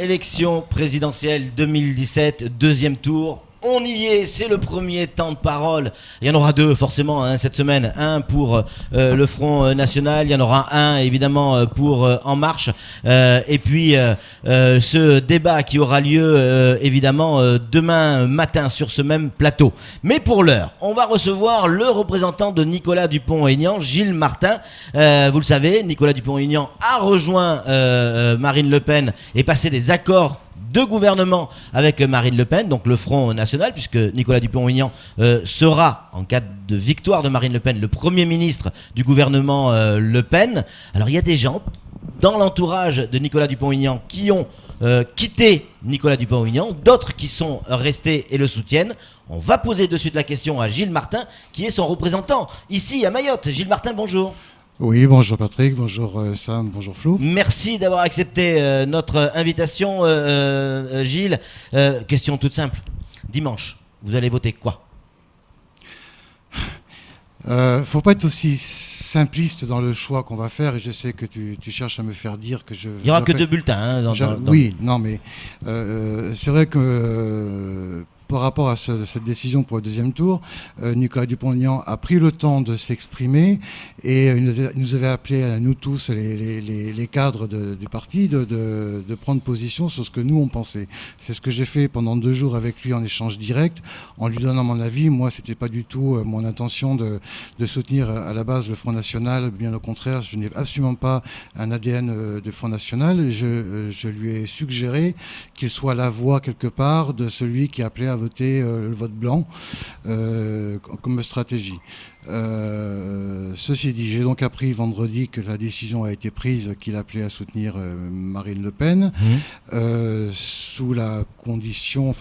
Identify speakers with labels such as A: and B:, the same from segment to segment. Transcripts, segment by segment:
A: élection présidentielle 2017, deuxième tour. On y est, c'est le premier temps de parole. Il y en aura deux forcément cette semaine. Un pour le Front National, il y en aura un évidemment pour En Marche. Et puis ce débat qui aura lieu évidemment demain matin sur ce même plateau. Mais pour l'heure, on va recevoir le représentant de Nicolas Dupont-Aignan, Gilles Martin. Vous le savez, Nicolas Dupont-Aignan a rejoint Marine Le Pen et passé des accords de gouvernement avec Marine Le Pen, donc le Front National, puisque Nicolas Dupont-Aignan sera, en cas de victoire de Marine Le Pen, le Premier ministre du gouvernement Le Pen. Alors il y a des gens dans l'entourage de Nicolas Dupont-Aignan qui ont quitté Nicolas Dupont-Aignan, d'autres qui sont restés et le soutiennent. On va poser de suite la question à Gilles Martin, qui est son représentant ici à Mayotte. Gilles Martin, bonjour.
B: Oui, bonjour Patrick, bonjour Sam, bonjour Flo.
A: Merci d'avoir accepté notre invitation, Gilles. Question toute simple. Dimanche, vous allez voter quoi ?
B: Faut pas être aussi simpliste dans le choix qu'on va faire, et je sais que tu cherches à me faire dire que je...
A: Il n'y aura que deux bulletins.
B: Oui, non mais c'est vrai que... par rapport à cette décision pour le deuxième tour, Nicolas Dupont-Aignan a pris le temps de s'exprimer et il nous avait appelé à nous tous, les cadres du parti, de prendre position sur ce que nous on pensait. C'est ce que j'ai fait pendant 2 jours avec lui en échange direct, en lui donnant mon avis. Moi, c'était pas du tout mon intention de soutenir à la base le Front National. Bien au contraire, je n'ai absolument pas un ADN de Front National. Je lui ai suggéré qu'il soit la voix quelque part de celui qui appelait à voter le vote blanc comme stratégie. Ceci dit, j'ai donc appris vendredi que la décision a été prise, qu'il appelait à soutenir Marine Le Pen, sous la condition,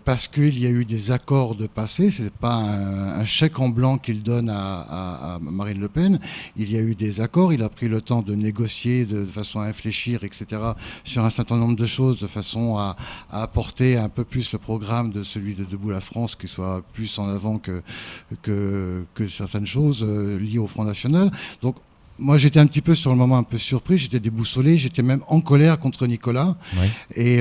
B: parce qu'il y a eu des accords de passé. C'est pas un chèque en blanc qu'il donne à Marine Le Pen. Il y a eu des accords. Il a pris le temps de négocier de façon à infléchir, etc., sur un certain nombre de choses, de façon à apporter un peu plus le programme de celui de Debout la France, qui soit plus en avant que certaines choses liées au Front National. Donc, moi, j'étais un petit peu sur le moment un peu surpris, j'étais déboussolé, j'étais même en colère contre Nicolas. Oui. Et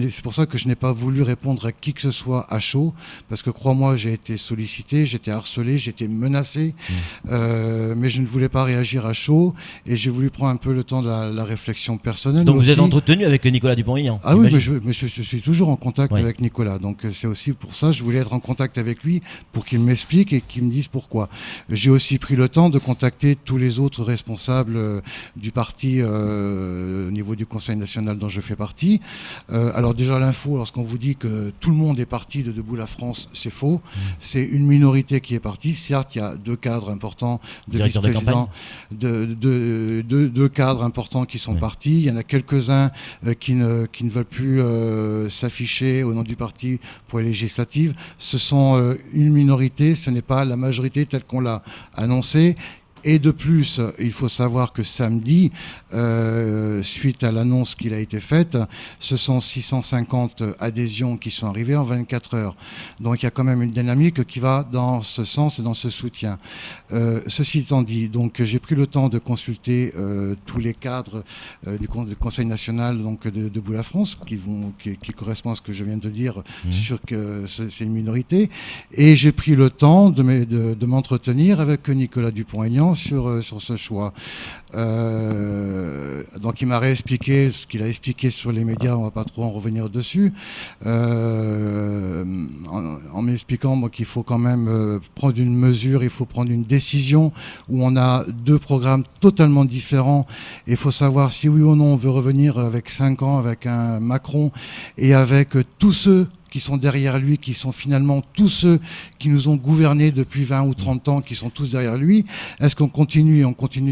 B: c'est pour ça que je n'ai pas voulu répondre à qui que ce soit à chaud, parce que crois-moi, j'ai été sollicité, j'étais harcelé, j'étais menacé, mais je ne voulais pas réagir à chaud, et j'ai voulu prendre un peu le temps de la réflexion personnelle.
A: Donc vous êtes entretenu avec Nicolas Dupont-Aignan?
B: Ah oui, mais je suis toujours en contact avec Nicolas, donc c'est aussi pour ça que je voulais être en contact avec lui, pour qu'il m'explique et qu'il me dise pourquoi. J'ai aussi pris le temps de contacter tous les autres responsables du parti au niveau du Conseil national dont je fais partie. Alors déjà l'info, lorsqu'on vous dit que tout le monde est parti de Debout la France, c'est faux. C'est une minorité qui est partie. Certes, il y a 2 cadres importants de vice-présidents, deux cadres importants qui sont partis. Il y en a quelques-uns qui ne veulent plus s'afficher au nom du parti pour les législatives. Ce sont une minorité, ce n'est pas la majorité telle qu'on l'a annoncé. Et de plus, il faut savoir que samedi, suite à l'annonce qui a été faite, ce sont 650 adhésions qui sont arrivées en 24 heures. Donc il y a quand même une dynamique qui va dans ce sens et dans ce soutien. Ceci étant dit, donc j'ai pris le temps de consulter tous les cadres du Conseil national donc de Debout la France qui correspondent à ce que je viens de dire sur que c'est une minorité. Et j'ai pris le temps de m'entretenir avec Nicolas Dupont-Aignan sur ce choix. Donc il m'a réexpliqué ce qu'il a expliqué sur les médias, on va pas trop en revenir dessus, en m'expliquant qu'il faut quand même prendre une mesure, il faut prendre une décision où on a 2 programmes totalement différents, et il faut savoir si oui ou non on veut revenir avec 5 ans avec un Macron et avec tous ceux qui sont derrière lui, qui sont finalement tous ceux qui nous ont gouvernés depuis 20 ou 30 ans, qui sont tous derrière lui. Est-ce qu'on continue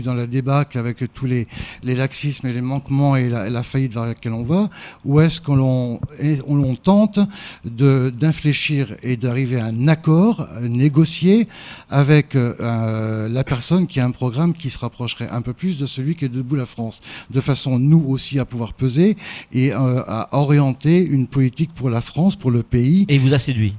B: dans la débâcle avec tous les laxismes et les manquements et la faillite vers laquelle on va, ou est-ce qu'on tente d'infléchir et d'arriver à un accord négocié avec la personne qui a un programme qui se rapprocherait un peu plus de celui qui est Debout la France, de façon nous aussi à pouvoir peser et à orienter une politique pour la France, pour le pays.
A: Et il vous a séduit?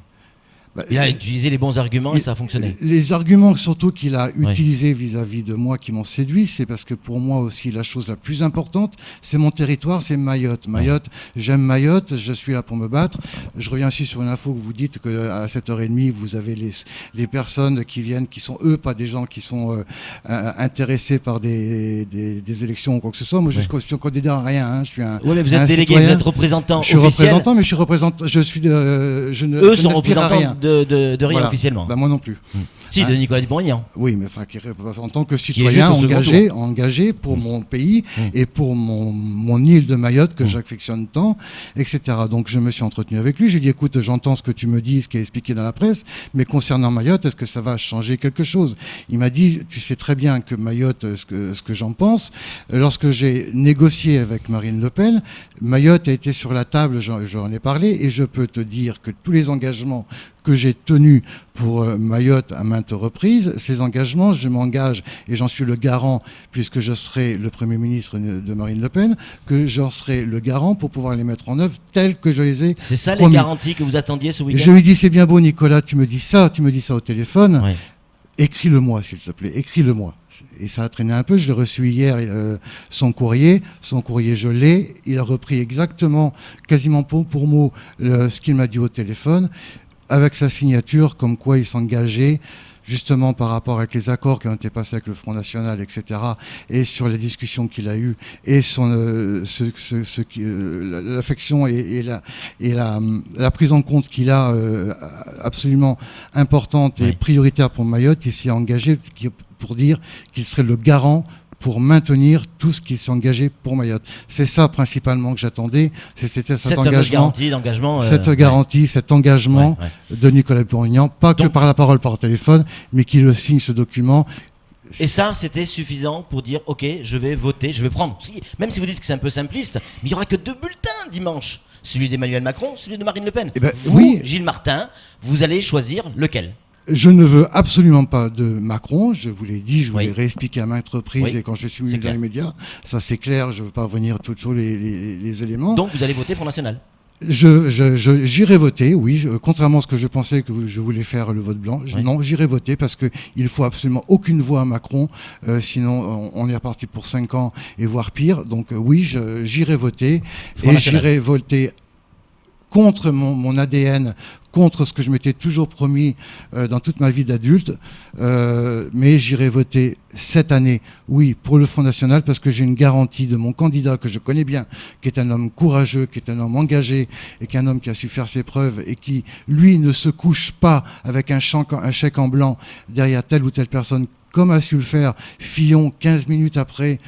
A: Il a utilisé les bons arguments et ça a fonctionné.
B: Les arguments surtout qu'il a utilisés vis-à-vis de moi qui m'ont séduit, c'est parce que pour moi aussi la chose la plus importante, c'est mon territoire, c'est Mayotte. Mayotte, j'aime Mayotte, je suis là pour me battre. Je reviens aussi sur une info que vous dites qu'à 7h30, vous avez les personnes qui viennent, qui sont eux, pas des gens qui sont intéressés par des élections ou quoi que ce soit. Moi, je suis candidat à rien. Hein. Je suis
A: oui, mais vous êtes délégué,
B: citoyen.
A: Vous êtes représentant.
B: Je suis représentant, mais je suis
A: Eux sont représentants de rien officiellement.
B: Bah, moi non plus.
A: Si, de Nicolas Dupont-Aignan.
B: Oui, mais en tant que citoyen engagé pour mon pays et pour mon île de Mayotte que j'affectionne tant, etc. Donc je me suis entretenu avec lui. J'ai dit, écoute, j'entends ce que tu me dis, ce qui est expliqué dans la presse, mais concernant Mayotte, est-ce que ça va changer quelque chose? Il m'a dit, tu sais très bien que Mayotte, ce que j'en pense. Lorsque j'ai négocié avec Marine Le Pen, Mayotte a été sur la table, j'en ai parlé, et je peux te dire que tous les engagements que j'ai tenus pour Mayotte à maintes reprises, ces engagements, je m'engage, et j'en suis le garant, puisque je serai le Premier ministre de Marine Le Pen, que j'en serai le garant pour pouvoir les mettre en œuvre tels que je les ai
A: C'est ça
B: promis.
A: Les garanties que vous attendiez ce week-end?
B: Je lui dis, c'est bien beau Nicolas, tu me dis ça au téléphone, écris-le-moi s'il te plaît, écris-le-moi. Et ça a traîné un peu, je l'ai reçu hier, son courrier je l'ai, il a repris exactement, quasiment pour mot, ce qu'il m'a dit au téléphone, avec sa signature, comme quoi il s'engageait justement par rapport avec les accords qui ont été passés avec le Front National, etc., et sur les discussions qu'il a eues, et l'affection et la prise en compte qu'il a absolument importante et prioritaire pour Mayotte, il s'est engagé pour dire qu'il serait le garant pour maintenir tout ce qui s'est engagé pour Mayotte. C'est ça principalement que j'attendais. C'était cet engagement, cet engagement de Nicolas Dupont-Aignan, pas que par la parole, par téléphone, mais qu'il le signe ce document.
A: Et ça, c'était suffisant pour dire, ok, je vais voter, je vais prendre. Même si vous dites que c'est un peu simpliste, mais il n'y aura que 2 bulletins dimanche. Celui d'Emmanuel Macron, celui de Marine Le Pen. Gilles Martin, vous allez choisir lequel?
B: Je ne veux absolument pas de Macron, je vous l'ai dit, je vous l'ai réexpliqué à maintes reprises et quand je suis venu dans les médias, ça c'est clair, je ne veux pas revenir sur les éléments.
A: Donc vous allez voter Front National?
B: J'irai voter, oui, contrairement à ce que je pensais que je voulais faire le vote blanc. Non, j'irai voter parce qu'il faut absolument aucune voix à Macron, sinon on est reparti pour 5 ans et voire pire. Donc oui, j'irai voter et j'irai voter contre mon ADN, contre ce que je m'étais toujours promis dans toute ma vie d'adulte, mais j'irai voter cette année, oui, pour le Front National, parce que j'ai une garantie de mon candidat que je connais bien, qui est un homme courageux, qui est un homme engagé, et qui est un homme qui a su faire ses preuves, et qui, lui, ne se couche pas avec un chèque en blanc derrière telle ou telle personne, comme a su le faire Fillon 15 minutes après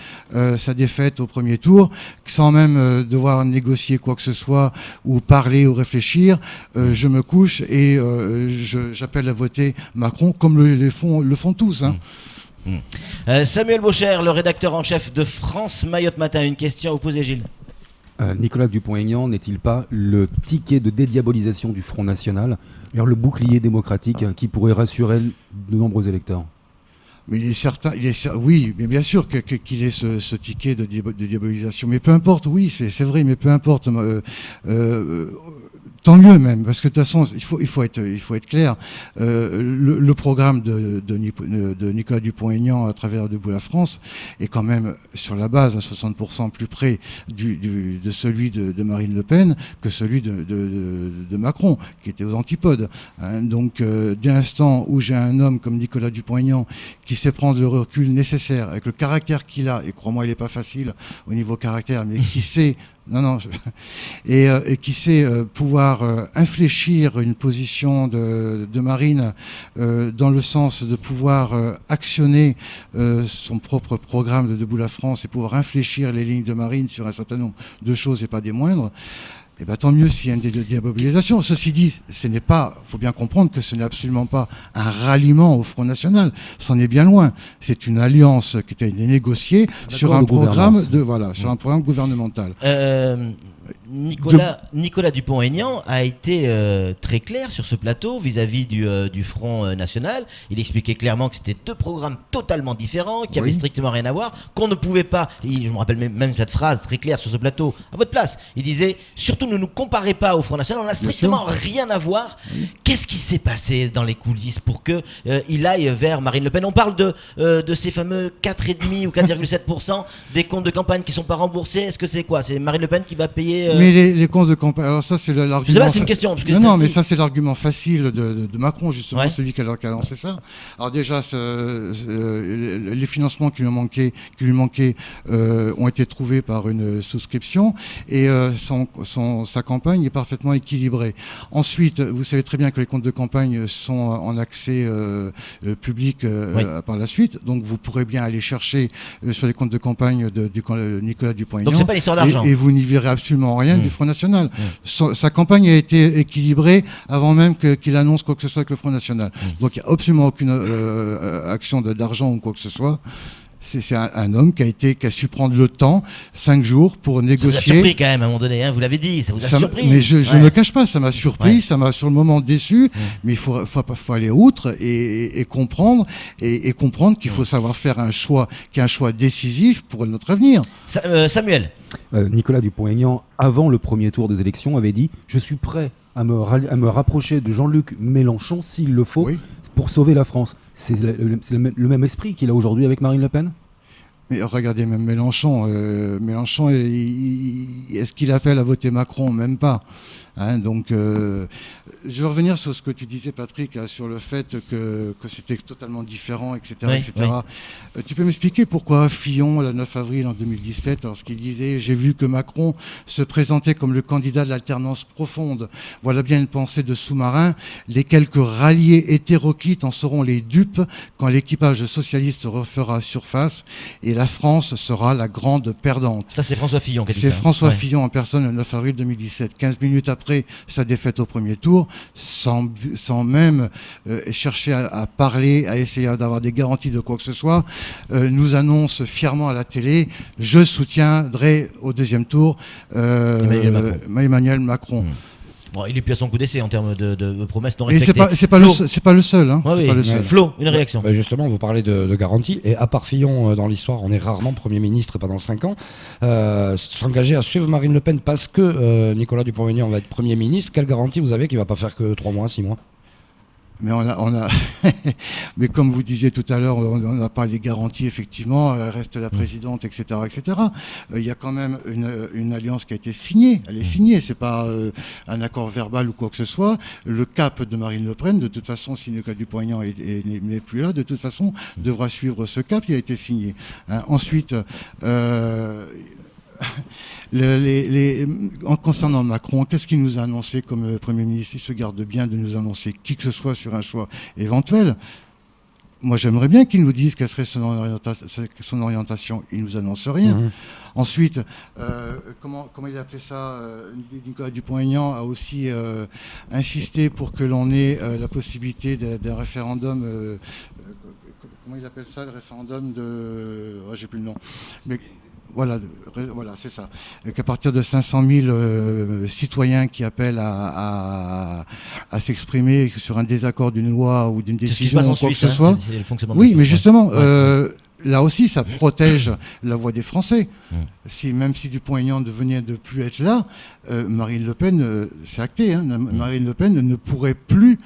B: sa défaite au premier tour, sans même devoir négocier quoi que ce soit, ou parler ou réfléchir, je me couche et j'appelle à voter Macron, comme le font tous. Hein.
A: Samuel Baucher, le rédacteur en chef de France Mayotte Matin, une question à vous poser, Gilles.
C: Nicolas Dupont-Aignan n'est-il pas le ticket de dédiabolisation du Front National, le bouclier démocratique qui pourrait rassurer de nombreux électeurs?
B: Mais il est certain, oui, mais bien sûr qu'il ait ce ticket de diabolisation. Mais peu importe, oui, c'est vrai, mais peu importe. Tant mieux même, parce que de toute façon, il faut être clair. Le programme de Nicolas Dupont-Aignan à travers Debout la France est quand même sur la base à 60% plus près de celui de Marine Le Pen que celui de Macron, qui était aux antipodes. Hein. Donc, dès l'instant où j'ai un homme comme Nicolas Dupont-Aignan qui sait prendre le recul nécessaire avec le caractère qu'il a, et crois-moi, il n'est pas facile au niveau caractère, mais qui sait et qui sait pouvoir infléchir une position de Marine dans le sens de pouvoir actionner son propre programme de Debout la France et pouvoir infléchir les lignes de Marine sur un certain nombre de choses et pas des moindres. Eh ben, tant mieux s'il y a une dédiabolisation. Ceci dit, faut bien comprendre que ce n'est absolument pas un ralliement au Front National. C'en est bien loin. C'est une alliance qui a été négociée sur un programme sur un programme gouvernemental.
A: Nicolas Dupont-Aignan a été très clair sur ce plateau vis-à-vis du Front National. Il expliquait clairement que c'était deux programmes totalement différents, qui avaient strictement rien à voir, qu'on ne pouvait pas, je me rappelle même cette phrase très claire sur ce plateau, à votre place, il disait, surtout ne nous comparez pas au Front National, on n'a strictement rien à voir. Qu'est-ce qui s'est passé dans les coulisses pour qu'il aille vers Marine Le Pen? On parle de ces fameux 4,5 ou 4,7% des comptes de campagne qui ne sont pas remboursés. Est-ce que c'est quoi? C'est Marine Le Pen qui va payer
B: Mais les comptes de campagne, alors ça c'est l'argument.
A: Je sais pas, c'est une question. Parce que
B: non, mais ça c'est l'argument facile de Macron, justement, celui qui a lancé ça. Alors déjà, les financements qui lui manquaient ont été trouvés par une souscription et sa campagne est parfaitement équilibrée. Ensuite, vous savez très bien que les comptes de campagne sont en accès public par la suite, donc vous pourrez bien aller chercher sur les comptes de campagne de Nicolas Dupont-Aignan.
A: Donc c'est pas l'histoire d'argent.
B: Et vous n'y verrez absolument rien du Front National. Sa campagne a été équilibrée avant même qu'il annonce quoi que ce soit avec le Front National. Donc il n'y a absolument aucune action d'argent ou quoi que ce soit. C'est un homme qui a su prendre le temps, 5 jours, pour négocier. Ça vous a
A: surpris quand même à un moment donné, hein, vous l'avez dit, ça vous a surpris.
B: Mais je ne le cache pas, ça m'a surpris, ça m'a sur le moment déçu, mais il faut aller outre et comprendre, et comprendre qu'il faut savoir faire un choix qui est un choix décisif pour notre avenir.
A: Samuel.
C: Nicolas Dupont-Aignan, avant le premier tour des élections, avait dit « Je suis prêt à me rapprocher de Jean-Luc Mélenchon s'il le faut pour sauver la France ». C'est le même esprit qu'il a aujourd'hui avec Marine Le Pen?
B: Mais regardez, même Mélenchon, est-ce qu'il appelle à voter Macron? Même pas. Donc, je vais revenir sur ce que tu disais, Patrick, sur le fait que c'était totalement différent, etc. etc. Tu peux m'expliquer pourquoi Fillon, le 9 avril en 2017, lorsqu'il disait « J'ai vu que Macron se présentait comme le candidat de l'alternance profonde. Voilà bien une pensée de sous-marin. Les quelques ralliés hétéroclites en seront les dupes quand l'équipage socialiste refera surface et la France sera la grande perdante. »
A: Ça, c'est François Fillon qui a dit ça.
B: C'est François Fillon en personne le 9 avril 2017. 15 minutes après sa défaite au premier tour, sans même chercher à parler, à essayer d'avoir des garanties de quoi que ce soit, nous annonce fièrement à la télé « Je soutiendrai au deuxième tour Emmanuel Macron ».
A: Bon, il est plus à son coup d'essai en termes de promesses non respectées.
B: Et c'est pas le seul. Hein.
A: Ouais,
B: pas le seul.
A: Flo, une réaction.
D: Justement, vous parlez de garantie. Et à part Fillon, dans l'histoire, on est rarement Premier ministre pendant 5 ans. S'engager à suivre Marine Le Pen parce que Nicolas Dupont-Aignan va être Premier ministre, quelle garantie vous avez qu'il ne va pas faire que 3 mois, 6 mois?
B: Mais mais comme vous disiez tout à l'heure, on n'a pas les garanties, effectivement, elle reste la présidente, etc., etc. Il y a quand même une alliance qui a été signée. Elle est signée, c'est pas un accord verbal ou quoi que ce soit. Le cap de Marine Le Pen, de toute façon, si Nicolas Dupont-Aignan n'est plus là, de toute façon, devra suivre ce cap qui a été signé. Ensuite, concernant Macron, qu'est-ce qu'il nous a annoncé comme Premier ministre? Il se garde bien de nous annoncer qui que ce soit sur un choix éventuel. Moi, j'aimerais bien qu'il nous dise quelle serait son orientation. Il ne nous annonce rien. Ensuite, comment il appelait ça? Nicolas Dupont-Aignan a aussi insisté pour que l'on ait la possibilité d'un référendum. Comment il appelle ça, le référendum de... Oh, j'ai plus le nom. Mais... Voilà, c'est ça. Qu'à partir de 500 000 citoyens qui appellent à s'exprimer sur un désaccord d'une loi ou d'une décision ou quoi que ce soit. Oui, mais justement, là aussi, ça protège la voix des Français. Même si Dupont-Aignan devenait de plus être là, Marine Le Pen, c'est acté, hein, Marine Le Pen ne pourrait plus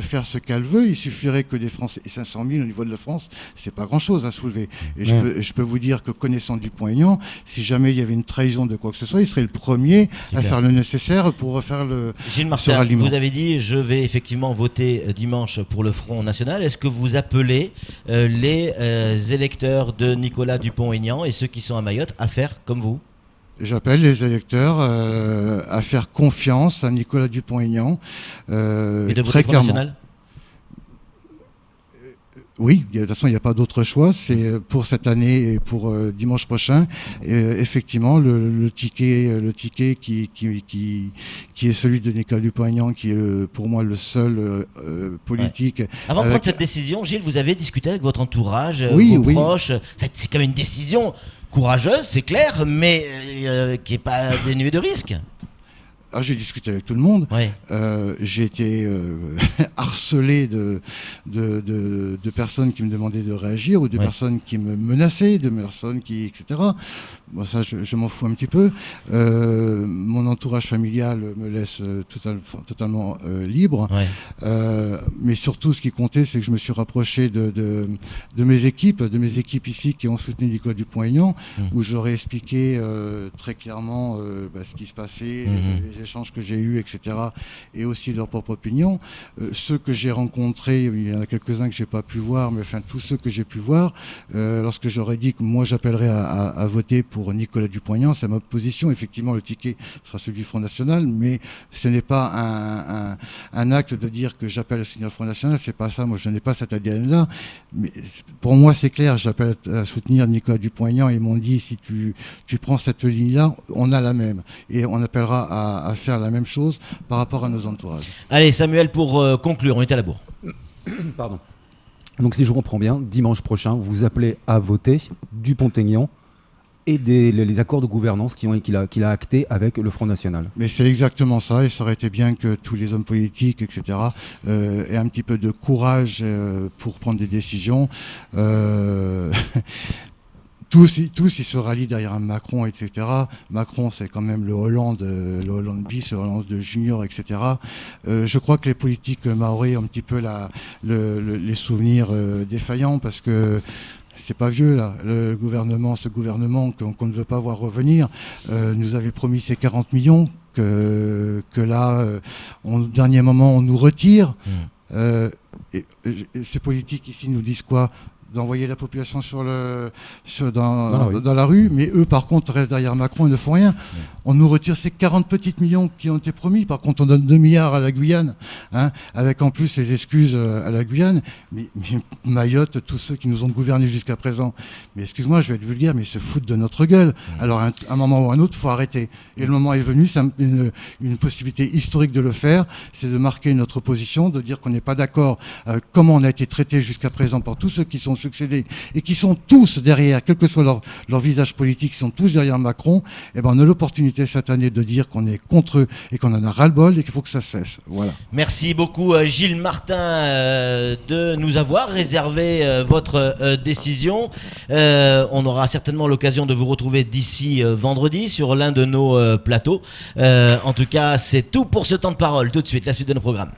B: faire ce qu'elle veut. Il suffirait que des Français, et 500 000 au niveau de la France, c'est pas grand-chose à soulever. Et je peux vous dire que connaissant Dupont-Aignan, si jamais il y avait une trahison de quoi que ce soit, il serait le premier à faire le nécessaire pour refaire
A: Gilles Martin, vous avez dit, je vais effectivement voter dimanche pour le Front National. Est-ce que vous appelez les électeurs de Nicolas Dupont-Aignan et ceux qui sont à Mayotte à faire comme vous?
B: J'appelle les électeurs à faire confiance à Nicolas Dupont-Aignan.
A: Et de voter Front National?
B: Oui, de toute façon, il n'y a pas d'autre choix. C'est pour cette année et pour dimanche prochain. Effectivement, le ticket qui est celui de Nicolas Dupont-Aignan, qui est pour moi le seul politique.
A: Ouais. Avant de prendre cette décision, Gilles, vous avez discuté avec votre entourage,
B: oui,
A: vos proches. C'est quand même une décision courageuse, c'est clair, mais qui n'est pas dénuée de risques.
B: J'ai discuté avec tout le monde.
A: Ouais.
B: J'ai été harcelé de personnes qui me demandaient de réagir ou de personnes qui me menaçaient, de personnes qui, etc. Bon, ça, je m'en fous un petit peu. Mon entourage familial me laisse totalement libre. Ouais. Mais surtout, ce qui comptait, c'est que je me suis rapproché de mes équipes ici qui ont soutenu Nicolas Dupont-Aignan, où j'aurais expliqué très clairement ce qui se passait, les échanges que j'ai eus, etc. Et aussi leur propre opinion. Ceux que j'ai rencontrés, il y en a quelques-uns que j'ai pas pu voir, mais enfin tous ceux que j'ai pu voir, lorsque j'aurais dit que moi j'appellerais à voter pour Nicolas Dupont-Aignan, c'est ma position. Effectivement, le ticket sera celui du Front National, mais ce n'est pas un acte de dire que j'appelle à soutenir le Front National, c'est pas ça. Moi, je n'ai pas cet ADN-là. Mais pour moi, c'est clair, j'appelle à soutenir Nicolas Dupont-Aignan et ils m'ont dit, si tu prends cette ligne-là, on a la même. Et on appellera à faire la même chose par rapport à nos entourages.
A: Allez, Samuel, pour conclure, on est à la bourre.
C: Pardon. Donc, si je comprends bien, dimanche prochain, vous appelez à voter Dupont-Aignan et les accords de gouvernance qu'il a actés avec le Front National.
B: Mais c'est exactement ça, et ça aurait été bien que tous les hommes politiques, etc., aient un petit peu de courage pour prendre des décisions. Tous ils se rallient derrière un Macron, etc. Macron, c'est quand même le Hollande bis, le Hollande junior, etc. Je crois que les politiques maoris ont un petit peu les souvenirs défaillants, parce que c'est pas vieux là, ce gouvernement qu'on ne veut pas voir revenir, nous avait promis ces 40 millions que là, au dernier moment, on nous retire. Et ces politiques ici nous disent quoi ? D'envoyer la population dans la rue, mais eux par contre restent derrière Macron et ne font rien. On nous retire ces 40 petites millions qui ont été promis, par contre on donne 2 milliards à la Guyane, avec en plus les excuses à la Guyane, mais Mayotte, tous ceux qui nous ont gouverné jusqu'à présent, mais excuse-moi, je vais être vulgaire, mais ils se foutent de notre gueule. Alors à un moment ou à un autre, il faut arrêter. Et le moment est venu, c'est une possibilité historique de le faire, c'est de marquer notre position, de dire qu'on n'est pas d'accord comment on a été traité jusqu'à présent par tous ceux qui sont succédés et qui sont tous derrière, quel que soit leur visage politique, qui sont tous derrière Macron. Et ben on a l'opportunité cette année de dire qu'on est contre eux et qu'on en a ras-le-bol et qu'il faut que ça cesse. Voilà.
A: Merci beaucoup Gilles Martin de nous avoir réservé votre décision. On aura certainement l'occasion de vous retrouver d'ici vendredi sur l'un de nos plateaux. En tout cas, c'est tout pour ce temps de parole. Tout de suite, la suite de nos programmes.